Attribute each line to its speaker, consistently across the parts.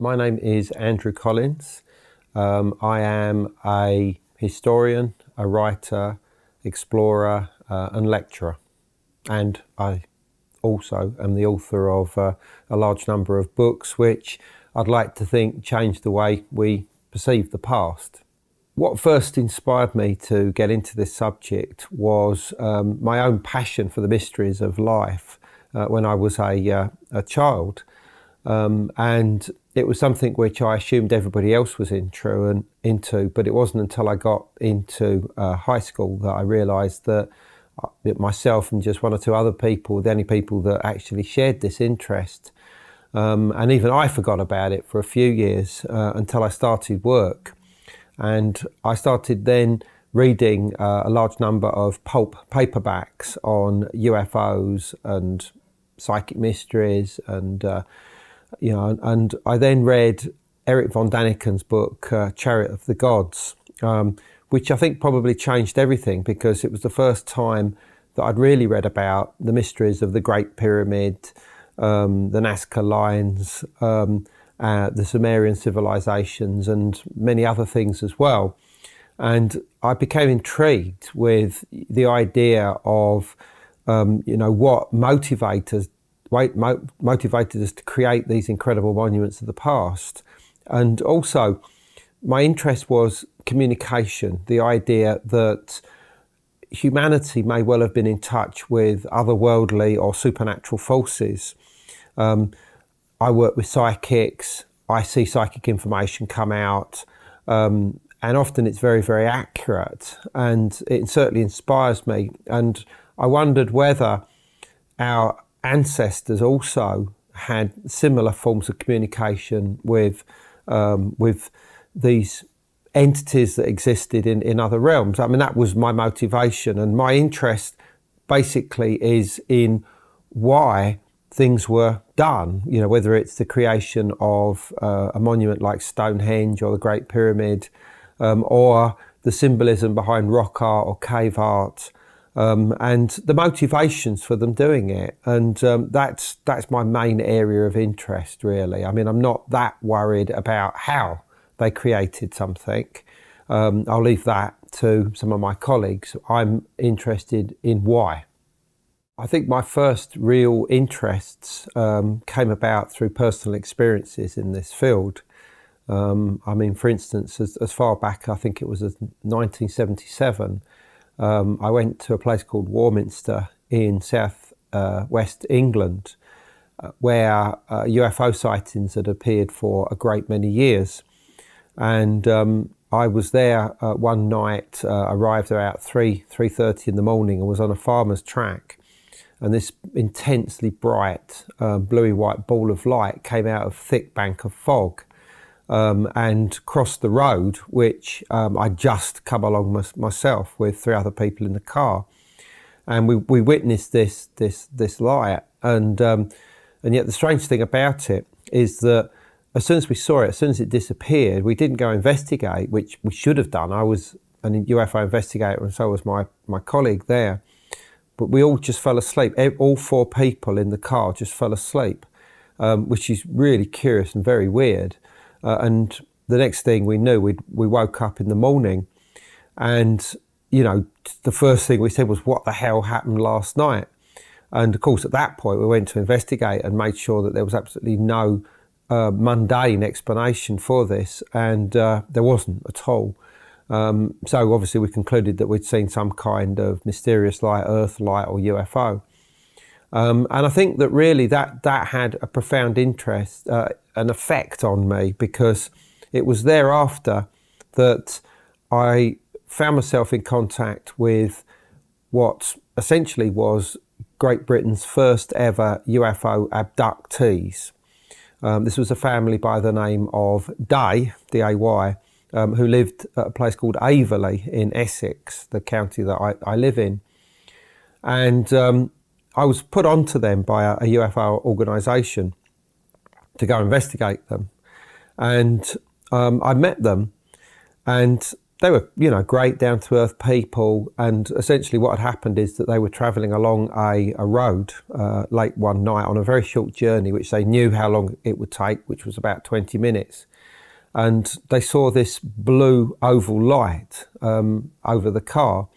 Speaker 1: My name is Andrew Collins. I am a historian, a writer, explorer and lecturer, and I also am the author of a large number of books which I'd like to think changed the way we perceive the past. What first inspired me to get into this subject was my own passion for the mysteries of life when I was a child. And it was something which I assumed everybody else was into, but it wasn't until I got into high school that I realised that myself and just one or two other people, the only people that actually shared this interest. And even I forgot about it for a few years until I started work. And I started then reading a large number of pulp paperbacks on UFOs and psychic mysteries and and I then read Erich von Daniken's book, Chariot of the Gods, which I think probably changed everything because it was the first time that I'd really read about the mysteries of the Great Pyramid, the Nazca Lines, the Sumerian civilizations and many other things as well. And I became intrigued with the idea of, what motivated us to create these incredible monuments of the past. And also my interest was communication, the idea that humanity may well have been in touch with otherworldly or supernatural forces. I work with psychics, I see psychic information come out, and often it's very, very accurate, and it certainly inspires me. And I wondered whether our ancestors also had similar forms of communication with these entities that existed in other realms. I mean, that was my motivation, and my interest basically is in why things were done, whether it's the creation of a monument like Stonehenge or the Great Pyramid, or the symbolism behind rock art or cave art, and the motivations for them doing it. And that's my main area of interest, really. I mean, I'm not that worried about how they created something. I'll leave that to some of my colleagues. I'm interested in why. I think my first real interests came about through personal experiences in this field. I mean, for instance, as far back, I think it was 1977, I went to a place called Warminster in south west England, where UFO sightings had appeared for a great many years. And I was there one night, arrived about 3:30 in the morning, and was on a farmer's track. And this intensely bright, bluey white ball of light came out of a thick bank of fog and crossed the road, which I'd just come along myself with three other people in the car. And we witnessed this light. And yet the strange thing about it is that as soon as we saw it, as soon as it disappeared, we didn't go investigate, which we should have done. I was a UFO investigator, and so was my colleague there. But we all just fell asleep. All four people in the car just fell asleep, which is really curious and very weird. And the next thing we knew, we woke up in the morning, and the first thing we said was, "What the hell happened last night?" And of course, at that point, we went to investigate and made sure that there was absolutely no mundane explanation for this, and there wasn't at all. So obviously we concluded that we'd seen some kind of mysterious light, earth light or UFO. And I think that really that had a profound interest, an effect on me, because it was thereafter that I found myself in contact with what essentially was Great Britain's first ever UFO abductees. This was a family by the name of Day, D-A-Y, who lived at a place called Averley in Essex, the county that I live in. And I was put onto them by a UFO organisation to go investigate them. And I met them, and they were, you know, great down-to-earth people, and essentially what had happened is that they were travelling along a road late one night on a very short journey, which they knew how long it would take, which was about 20 minutes. And they saw this blue oval light over the car,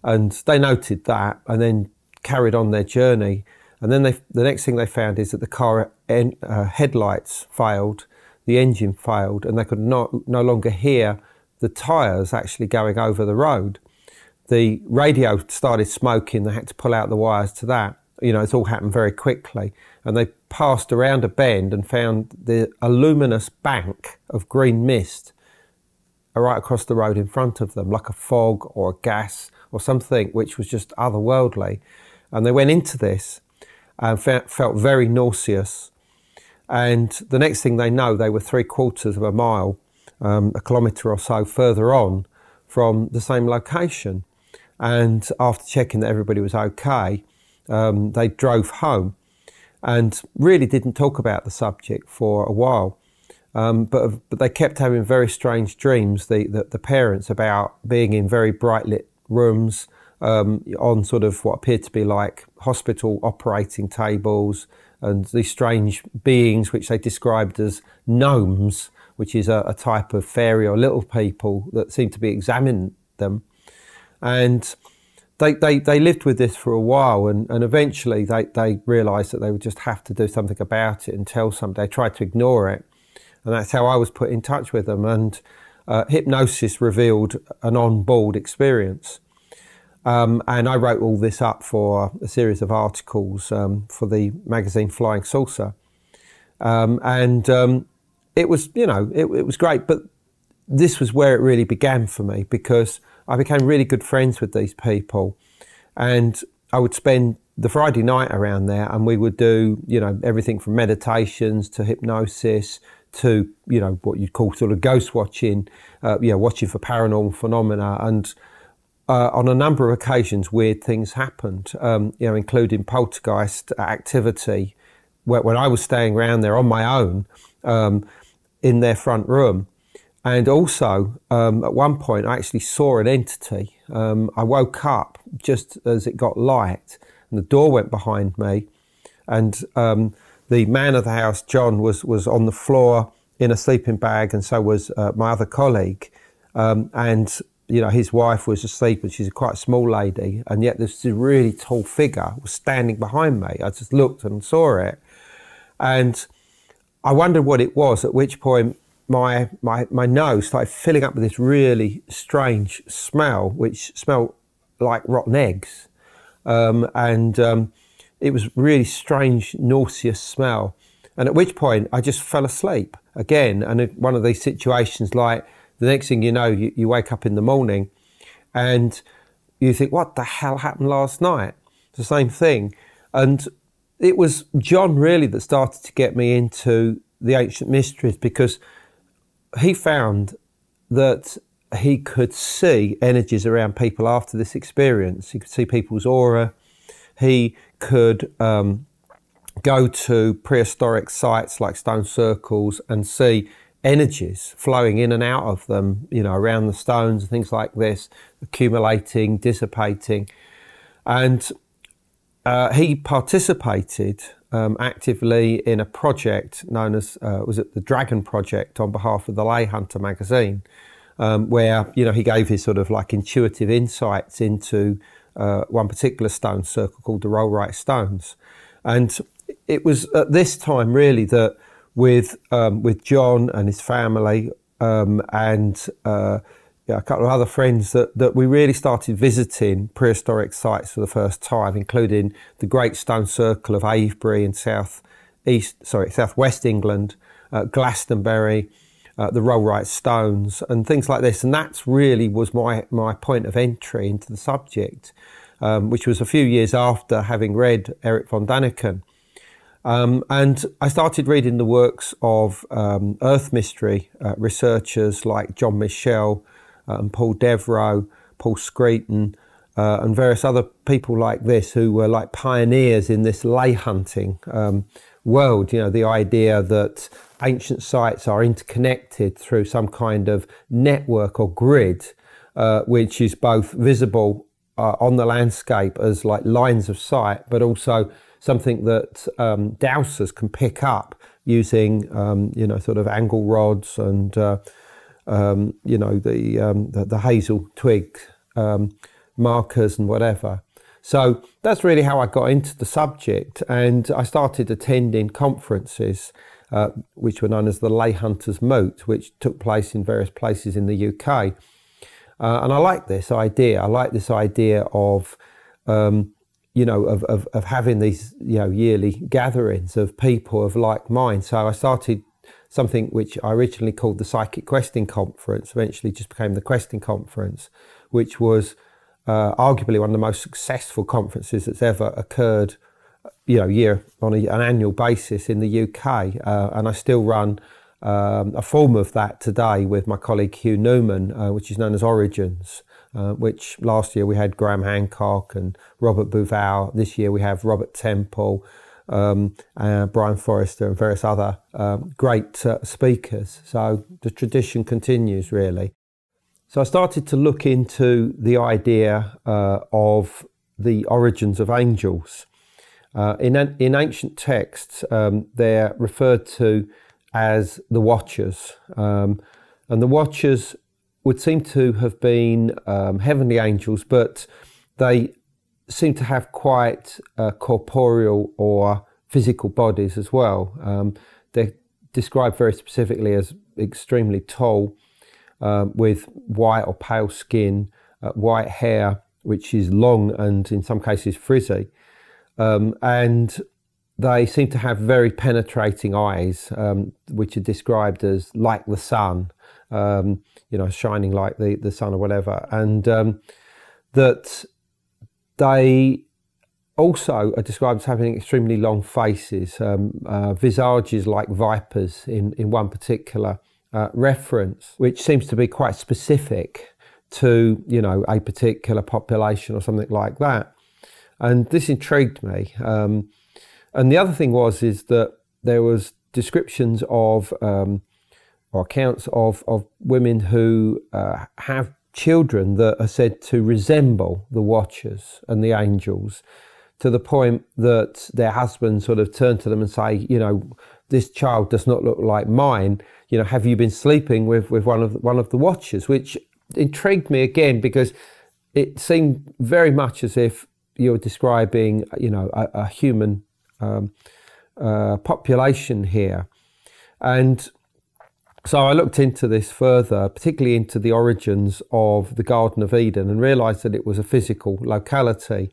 Speaker 1: and they noted that and then carried on their journey. And then the next thing they found is that the car headlights failed, the engine failed, and they could no longer hear the tyres actually going over the road. The radio started smoking, they had to pull out the wires to that. You know, it's all happened very quickly. And they passed around a bend and found a luminous bank of green mist right across the road in front of them, like a fog or a gas or something, which was just otherworldly. And they went into this and felt very nauseous. And the next thing they know, they were 3/4 of a mile, a kilometre or so further on from the same location. And after checking that everybody was okay, they drove home and really didn't talk about the subject for a while. But they kept having very strange dreams, the parents, about being in very bright lit rooms, on sort of what appeared to be like hospital operating tables, and these strange beings which they described as gnomes, which is a type of fairy or little people that seem to be examining them. And they lived with this for a while, and eventually they realised that they would just have to do something about it and tell somebody. They tried to ignore it, and that's how I was put in touch with them. And hypnosis revealed an on-board experience. And I wrote all this up for a series of articles for the magazine Flying Saucer. It was, you know, it was great, but this was where it really began for me, because I became really good friends with these people, and I would spend the Friday night around there, and we would do, you know, everything from meditations to hypnosis to, you know, what you'd call sort of ghost watching, you know, watching for paranormal phenomena. And on a number of occasions, weird things happened, you know, including poltergeist activity, when I was staying around there on my own in their front room. And also, at one point, I actually saw an entity. I woke up just as it got light, and the door went behind me, and the man of the house, John, was on the floor in a sleeping bag, and so was my other colleague. And you know, his wife was asleep, and she's quite a small lady, and yet this really tall figure was standing behind me. I just looked and saw it, and I wondered what it was, at which point my nose started filling up with this really strange smell, which smelled like rotten eggs. It was really strange, nauseous smell. And at which point I just fell asleep again. And one of these situations, like the next thing you know, you wake up in the morning and you think, what the hell happened last night? It's the same thing. And it was John really that started to get me into the ancient mysteries, because he found that he could see energies around people after this experience. He could see people's aura. He could go to prehistoric sites like stone circles and see energies flowing in and out of them, you know, around the stones and things like this, accumulating, dissipating. And he participated actively in a project known as, was it the Dragon Project, on behalf of the Lay Hunter magazine, where, you know, he gave his sort of like intuitive insights into one particular stone circle called the Rollright Stones. And it was at this time really that with John and his family a couple of other friends that we really started visiting prehistoric sites for the first time, including the Great Stone Circle of Avebury in southwest England, Glastonbury, the Rollright Stones and things like this. And that's really was my point of entry into the subject, which was a few years after having read Eric von Daniken. And I started reading the works of Earth mystery researchers like John Michel and Paul Devereux, Paul Screeton, and various other people like this who were like pioneers in this lay hunting world. You know, the idea that ancient sites are interconnected through some kind of network or grid, which is both visible on the landscape as like lines of sight, but also something that dowsers can pick up using, you know, sort of angle rods and, you know, the hazel twig markers and whatever. So that's really how I got into the subject, and I started attending conferences which were known as the Lay Hunters Moot, which took place in various places in the UK. And I like this idea. I like this idea of, you know, of having these, you know, yearly gatherings of people of like mind. So I started something which I originally called the Psychic Questing Conference, eventually just became the Questing Conference, which was arguably one of the most successful conferences that's ever occurred, you know, on an annual basis in the UK. And I still run a form of that today with my colleague Hugh Newman, which is known as Origins, which last year we had Graham Hancock and Robert Bouval. This year we have Robert Temple, Brian Forrester and various other great speakers. So the tradition continues really. So I started to look into the idea of the origins of angels. In ancient texts, they're referred to as the Watchers, and the Watchers would seem to have been heavenly angels, but they seem to have quite corporeal or physical bodies as well. They're described very specifically as extremely tall, with white or pale skin, white hair which is long and in some cases frizzy, and they seem to have very penetrating eyes, which are described as like the sun, you know, shining like the sun or whatever, and that they also are described as having extremely long faces, visages like vipers in one particular reference, which seems to be quite specific to, you know, a particular population or something like that. And this intrigued me. And the other thing is that there was descriptions of, or accounts of women who have children that are said to resemble the Watchers and the angels, to the point that their husbands sort of turn to them and say, you know, this child does not look like mine. You know, have you been sleeping with one of the Watchers? Which intrigued me again, because it seemed very much as if you're describing, you know, a human population here. And so I looked into this further, particularly into the origins of the Garden of Eden, and realised that it was a physical locality,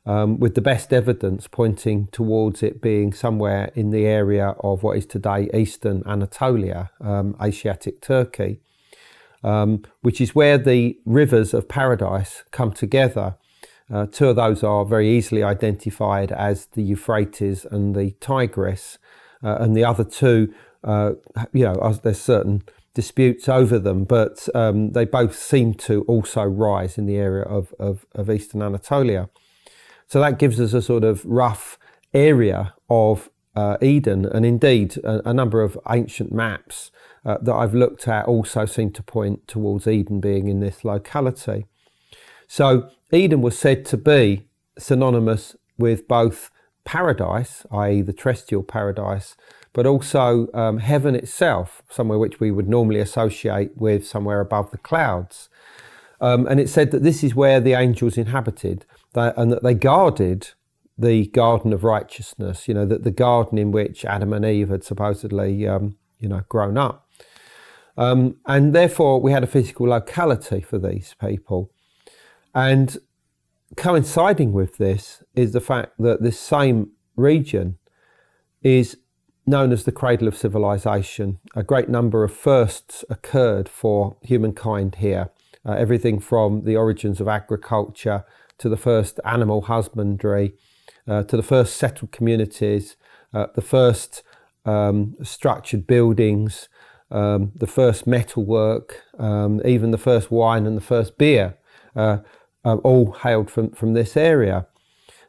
Speaker 1: with the best evidence pointing towards it being somewhere in the area of what is today Eastern Anatolia, Asiatic Turkey, which is where the rivers of paradise come together. Two of those are very easily identified as the Euphrates and the Tigris, and the other two, you know, there's certain disputes over them, but they both seem to also rise in the area of Eastern Anatolia. So that gives us a sort of rough area of Eden, and indeed a number of ancient maps that I've looked at also seem to point towards Eden being in this locality. So Eden was said to be synonymous with both paradise, i.e. the terrestrial paradise, but also heaven itself, somewhere which we would normally associate with somewhere above the clouds. And it said that this is where the angels inhabited, and that they guarded the garden of righteousness, you know, that the garden in which Adam and Eve had supposedly, you know, grown up. And therefore we had a physical locality for these people. And coinciding with this is the fact that this same region is known as the cradle of civilization. A great number of firsts occurred for humankind here. Everything from the origins of agriculture to the first animal husbandry, to the first settled communities, the first structured buildings, the first metalwork, even the first wine and the first beer all hailed from this area.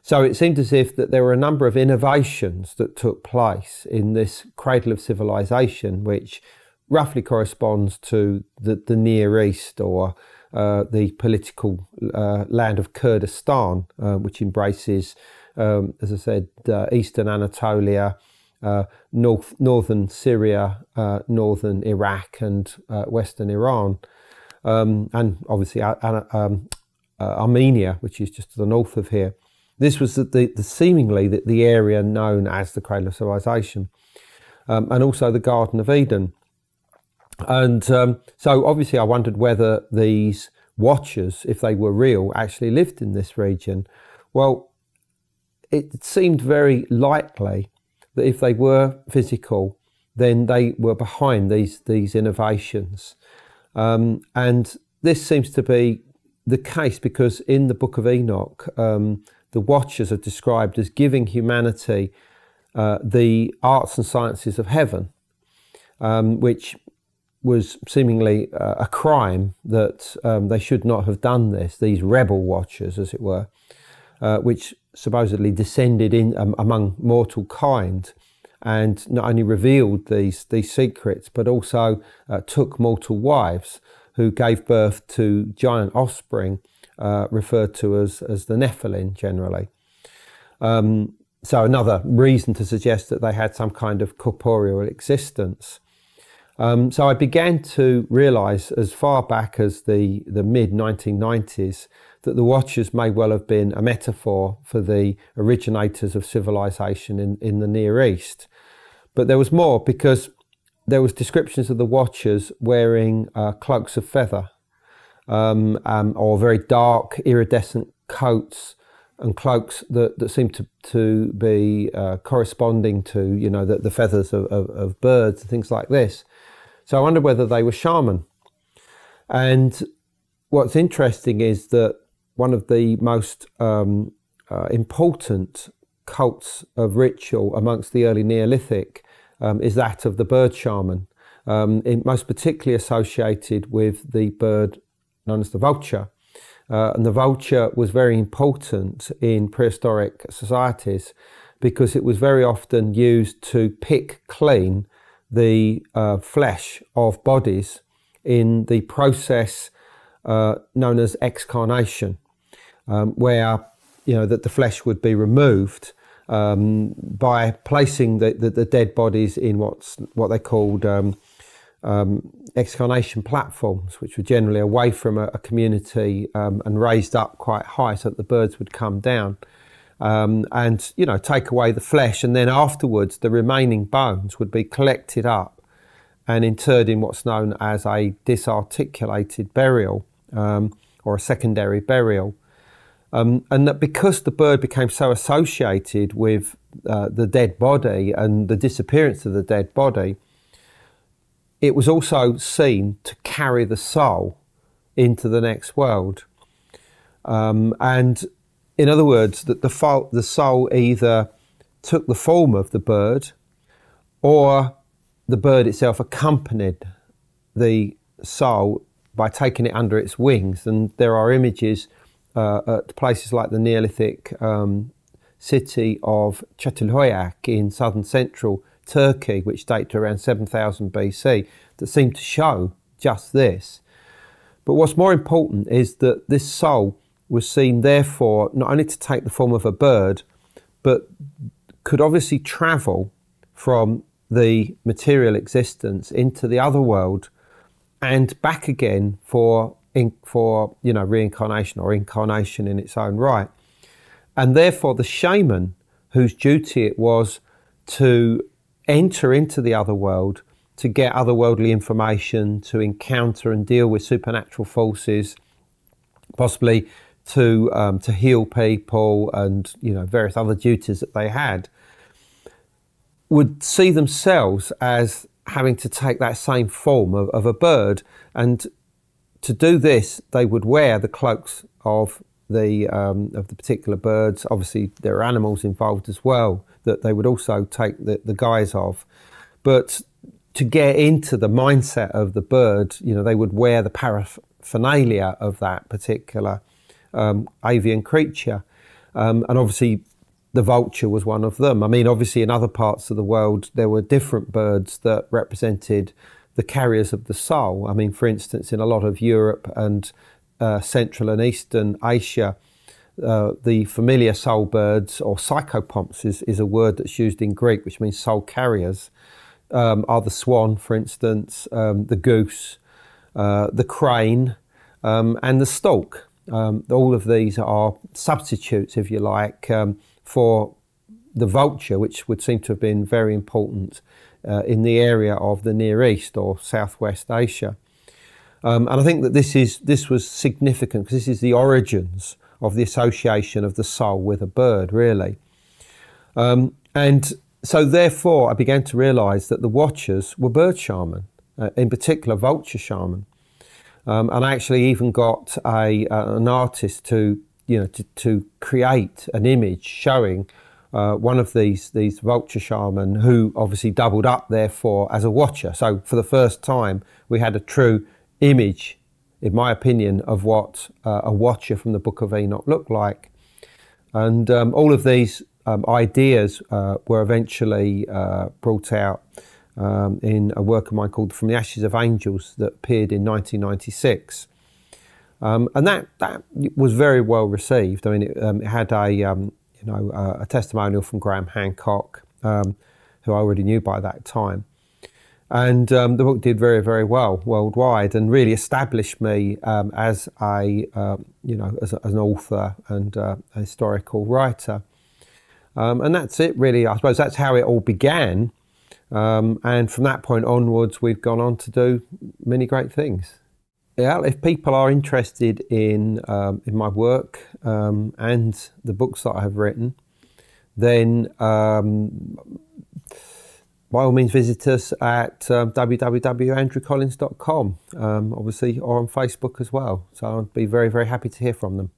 Speaker 1: So it seemed as if that there were a number of innovations that took place in this cradle of civilization, which roughly corresponds to the Near East, or the political land of Kurdistan, which embraces, as I said, eastern Anatolia, northern Syria, northern Iraq, and western Iran, and obviously Armenia, which is just to the north of here. This was seemingly the area known as the cradle of civilization, and also the Garden of Eden. And so obviously I wondered whether these watchers, if they were real, actually lived in this region. Well, it seemed very likely that if they were physical, then they were behind these innovations. And this seems to be the case because in the Book of Enoch, the watchers are described as giving humanity the arts and sciences of heaven, which was seemingly a crime, that they should not have done this, these rebel watchers, as it were, which supposedly descended in among mortal kind and not only revealed these secrets, but also took mortal wives who gave birth to giant offspring, referred to as the Nephilim generally. So another reason to suggest that they had some kind of corporeal existence. So I began to realise as far back as the mid-1990s that the Watchers may well have been a metaphor for the originators of civilization in the Near East. But there was more, because there was descriptions of the Watchers wearing cloaks of feather, or very dark iridescent coats and cloaks that seemed to be corresponding to, you know, the feathers of birds and things like this. So I wondered whether they were shaman. And what's interesting is that one of the most important cults of ritual amongst the early Neolithic is that of the bird shaman, most particularly associated with the bird known as the vulture. And the vulture was very important in prehistoric societies because it was very often used to pick clean the flesh of bodies in the process known as excarnation, where, you know, that the flesh would be removed by placing the dead bodies in what they called excarnation platforms, which were generally away from a community and raised up quite high so that the birds would come down. And, you know, take away the flesh, and then afterwards the remaining bones would be collected up and interred in what's known as a disarticulated burial, or a secondary burial. And that because the bird became so associated with the dead body and the disappearance of the dead body, it was also seen to carry the soul into the next world. And in other words, that the soul either took the form of the bird, or the bird itself accompanied the soul by taking it under its wings. And there are images at places like the Neolithic city of Çatalhöyük in southern central Turkey, which date to around 7000 BC, that seem to show just this. But what's more important is that this soul was seen, therefore, not only to take the form of a bird, but could obviously travel from the material existence into the other world and back again for you know, reincarnation or incarnation in its own right. And therefore the shaman, whose duty it was to enter into the other world, to get otherworldly information, to encounter and deal with supernatural forces, possibly to heal people, and, you know, various other duties that they had, would see themselves as having to take that same form of a bird. And to do this, they would wear the cloaks of the particular birds. Obviously, there are animals involved as well that they would also take the guise of. But to get into the mindset of the bird, you know, they would wear the paraphernalia of that particular avian creature. And obviously the vulture was one of them. I mean, obviously in other parts of the world, there were different birds that represented the carriers of the soul. I mean, for instance, in a lot of Europe and Central and Eastern Asia, the familiar soul birds, or psychopomps is a word that's used in Greek, which means soul carriers, are the swan, for instance, the goose, the crane, and the stork. All of these are substitutes, if you like, for the vulture, which would seem to have been very important in the area of the Near East or Southwest Asia. And I think that this was significant because this is the origins of the association of the soul with a bird, really. And so therefore I began to realise that the watchers were bird shaman, in particular vulture shaman. And I actually even got an artist to create an image showing one of these vulture shaman, who obviously doubled up therefore as a watcher. So for the first time we had a true image, in my opinion, of what a watcher from the Book of Enoch looked like. And all of these ideas were eventually brought out in a work of mine called From the Ashes of Angels that appeared in 1996. And that was very well received. I mean, it had a testimonial from Graham Hancock, who I already knew by that time. And the book did very, very well worldwide, and really established me as as an author and a historical writer. And that's it, really. I suppose that's how it all began. And from that point onwards, we've gone on to do many great things. Yeah, if people are interested in my work and the books that I have written, then by all means visit us at www.andrewcollins.com, obviously, or on Facebook as well. So I'd be very, very happy to hear from them.